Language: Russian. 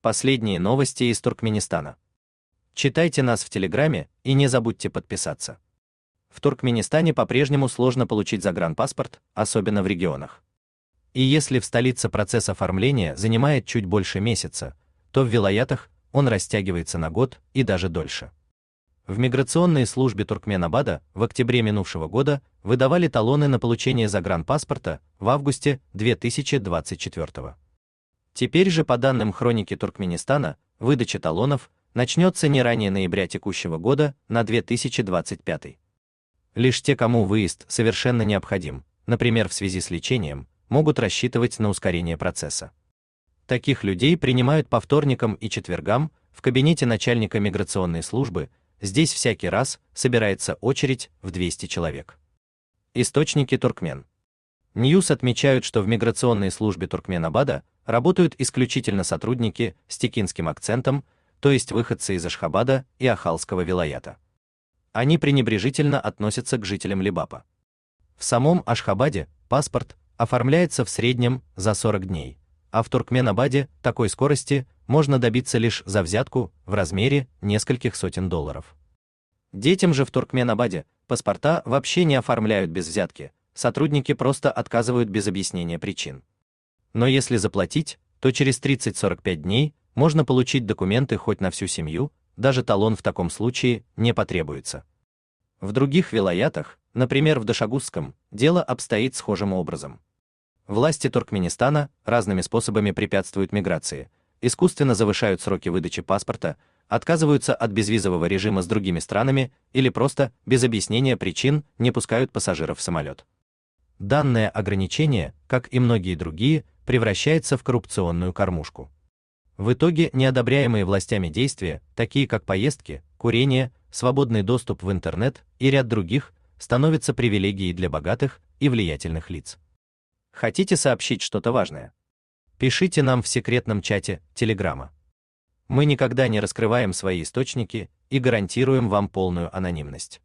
Последние новости из Туркменистана. Читайте нас в Телеграме и не забудьте подписаться. В Туркменистане по-прежнему сложно получить загранпаспорт, особенно в регионах. И если в столице процесс оформления занимает чуть больше месяца, то в вилаятах он растягивается на год и даже дольше. В миграционной службе Туркменабада в октябре минувшего года выдавали талоны на получение загранпаспорта в августе 2024. Теперь же, по данным хроники Туркменистана, выдача талонов начнется не ранее ноября текущего года на 2025. Лишь те, кому выезд совершенно необходим, например, в связи с лечением, могут рассчитывать на ускорение процесса. Таких людей принимают по вторникам и четвергам в кабинете начальника миграционной службы. Здесь всякий раз собирается очередь в 200 человек. Источники Туркмен Ньюс отмечают, что в миграционной службе Туркменабада работают исключительно сотрудники с текинским акцентом, то есть выходцы из Ашхабада и Ахалского вилаята. Они пренебрежительно относятся к жителям Либапа. В самом Ашхабаде паспорт оформляется в среднем за 40 дней, а в Туркменабаде такой скорости можно добиться лишь за взятку в размере нескольких сотен долларов. Детям же в Туркменабаде паспорта вообще не оформляют без взятки, сотрудники просто отказывают без объяснения причин. Но если заплатить, то через 30-45 дней можно получить документы хоть на всю семью, даже талон в таком случае не потребуется. В других вилаятах, например в Дашогузском, дело обстоит схожим образом. Власти Туркменистана разными способами препятствуют миграции, искусственно завышают сроки выдачи паспорта, отказываются от безвизового режима с другими странами или просто, без объяснения причин, не пускают пассажиров в самолет. Данное ограничение, как и многие другие, превращается в коррупционную кормушку. В итоге неодобряемые властями действия, такие как поездки, курение, свободный доступ в интернет и ряд других, становятся привилегией для богатых и влиятельных лиц. Хотите сообщить что-то важное? Пишите нам в секретном чате Телеграма. Мы никогда не раскрываем свои источники и гарантируем вам полную анонимность.